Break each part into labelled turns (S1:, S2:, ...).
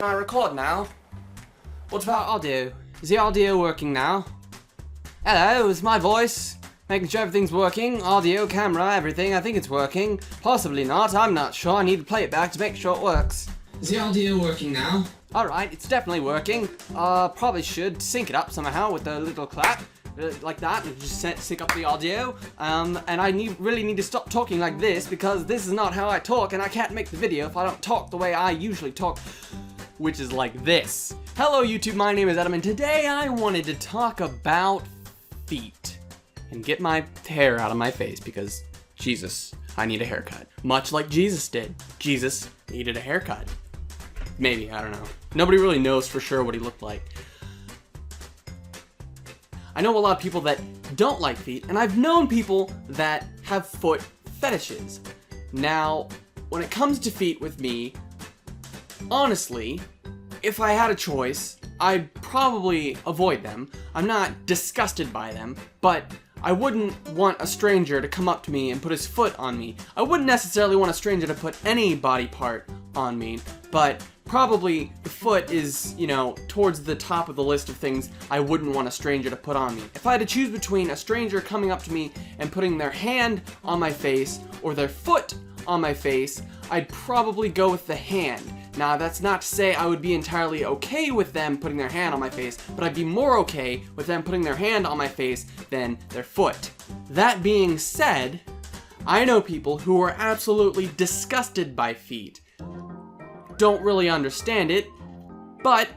S1: I record now? What about audio? Is the audio working now? Hello, it's my voice. Making sure everything's working. Audio, camera, everything. I think it's working. Possibly not. I'm not sure. I need to play it back to make sure it works. Is the audio working now? Alright, it's definitely working. Probably should sync it up somehow with a little clap. Like that, and just sync up the audio. And I really need to stop talking like this because this is not how I talk, and I can't make the video if I don't talk the way I usually talk, which is like this. Hello YouTube, my name is Adam, and today I wanted to talk about feet and get my hair out of my face because, Jesus, I need a haircut. Much like Jesus did. Jesus needed a haircut. Maybe, I don't know. Nobody really knows for sure what he looked like. I know a lot of people that don't like feet, and I've known people that have foot fetishes. Now, when it comes to feet with me, honestly, if I had a choice, I'd probably avoid them. I'm not disgusted by them, but I wouldn't want a stranger to come up to me and put his foot on me. I wouldn't necessarily want a stranger to put any body part on me, but probably the foot is, towards the top of the list of things I wouldn't want a stranger to put on me. If I had to choose between a stranger coming up to me and putting their hand on my face or their foot on my face, I'd probably go with the hand. Now, that's not to say I would be entirely okay with them putting their hand on my face, but I'd be more okay with them putting their hand on my face than their foot. That being said, I know people who are absolutely disgusted by feet. Don't really understand it, but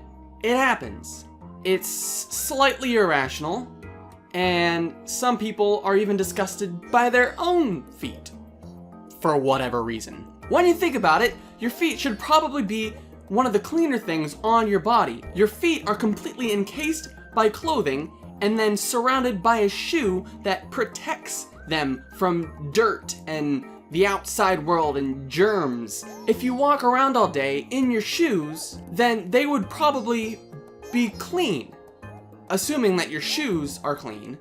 S1: it happens. It's slightly irrational, and some people are even disgusted by their own feet, for whatever reason. When you think about it, your feet should probably be one of the cleaner things on your body. Your feet are completely encased by clothing and then surrounded by a shoe that protects them from dirt and the outside world and germs. If you walk around all day in your shoes, then they would probably be clean. Assuming that your shoes are clean,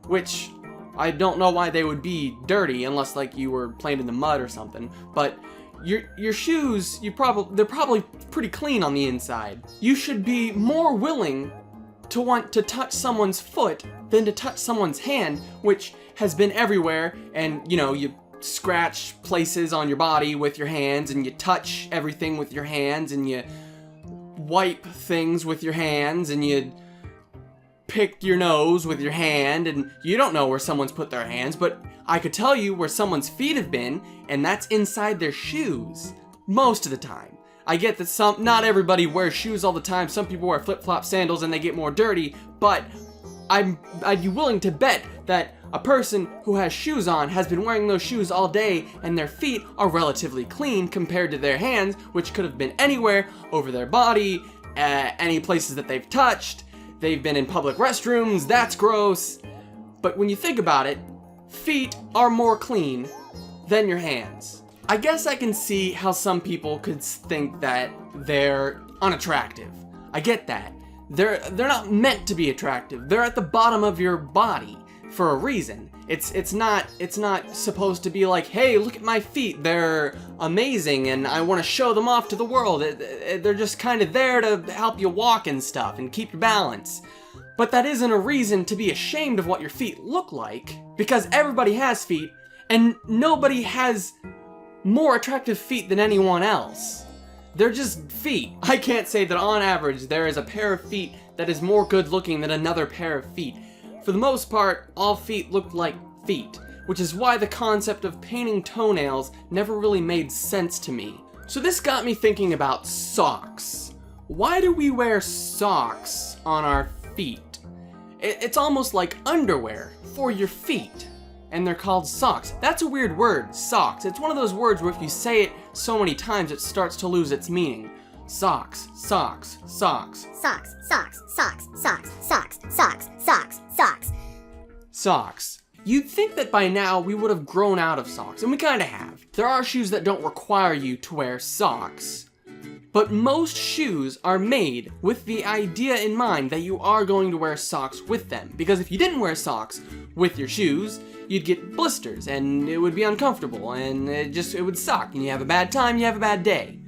S1: which I don't know why they would be dirty unless like you were playing in the mud or something, but your shoes, they're probably pretty clean on the inside. You should be more willing to want to touch someone's foot than to touch someone's hand, which has been everywhere, and you scratch places on your body with your hands, and you touch everything with your hands, and you wipe things with your hands, and you pick your nose with your hand, and you don't know where someone's put their hands, but I could tell you where someone's feet have been, and that's inside their shoes. Most of the time. I get that not everybody wears shoes all the time. Some people wear flip-flop sandals and they get more dirty, but I'd be willing to bet that a person who has shoes on has been wearing those shoes all day, and their feet are relatively clean compared to their hands, which could have been anywhere over their body, any places that they've touched. They've been in public restrooms, that's gross. But when you think about it, feet are more clean than your hands. I guess I can see how some people could think that they're unattractive. I get that. They're not meant to be attractive. They're at the bottom of your body for a reason. It's not supposed to be like, hey, look at my feet, they're amazing and I want to show them off to the world. They're just kind of there to help you walk and stuff and keep your balance. But that isn't a reason to be ashamed of what your feet look like, because everybody has feet and nobody has more attractive feet than anyone else. They're just feet. I can't say that on average there is a pair of feet that is more good looking than another pair of feet. For the most part, all feet look like feet, which is why the concept of painting toenails never really made sense to me. So this got me thinking about socks. Why do we wear socks on our feet? It's almost like underwear for your feet, and they're called socks. That's a weird word, socks. It's one of those words where if you say it so many times it starts to lose its meaning. Socks, socks, socks.
S2: Socks, socks, socks, socks, socks, socks, socks, socks.
S1: Socks. You'd think that by now we would have grown out of socks, and we kinda have. There are shoes that don't require you to wear socks, but most shoes are made with the idea in mind that you are going to wear socks with them, because if you didn't wear socks with your shoes, you'd get blisters, and it would be uncomfortable, and it would suck, and you have a bad time, you have a bad day.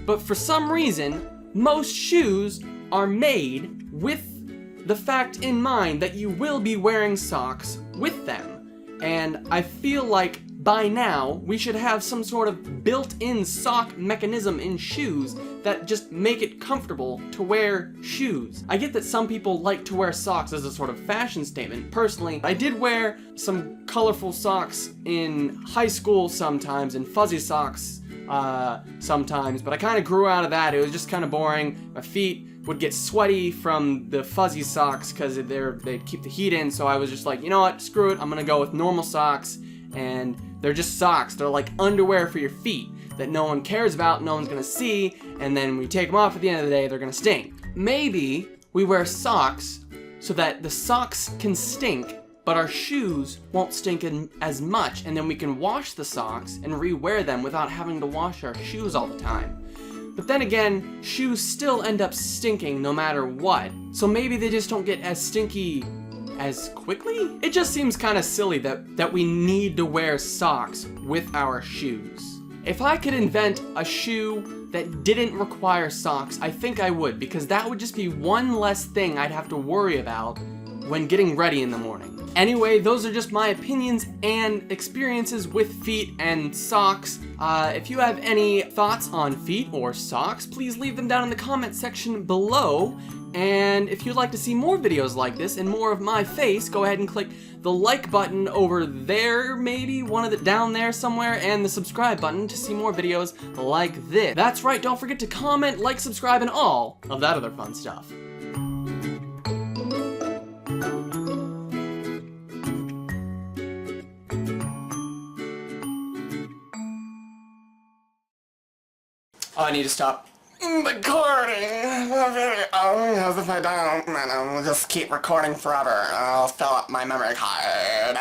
S1: But for some reason, most shoes are made with the fact in mind that you will be wearing socks with them. And I feel like by now we should have some sort of built-in sock mechanism in shoes that just make it comfortable to wear shoes. I get that some people like to wear socks as a sort of fashion statement. Personally, I did wear some colorful socks in high school sometimes, and fuzzy socks sometimes, but I kind of grew out of that. It was just kind of boring. My feet would get sweaty from the fuzzy socks because they'd keep the heat in, so I was just like, you know what, screw it, I'm gonna go with normal socks, and they're just socks. They're like underwear for your feet that no one cares about, no one's gonna see, and then when you take them off at the end of the day, they're gonna stink. Maybe we wear socks so that the socks can stink, but our shoes won't stink as much, and then we can wash the socks and re-wear them without having to wash our shoes all the time. But then again, shoes still end up stinking no matter what, so maybe they just don't get as stinky as quickly? It just seems kind of silly that we need to wear socks with our shoes. If I could invent a shoe that didn't require socks, I think I would, because that would just be one less thing I'd have to worry about when getting ready in the morning. Anyway, those are just my opinions and experiences with feet and socks. If you have any thoughts on feet or socks, please leave them down in the comment section below. And if you'd like to see more videos like this and more of my face, go ahead and click the like button over there, maybe down there somewhere, and the subscribe button to see more videos like this. That's right, don't forget to comment, like, subscribe, and all of that other fun stuff. Oh, I need to stop recording. Because if I don't, then I'll just keep recording forever. I'll fill up my memory card.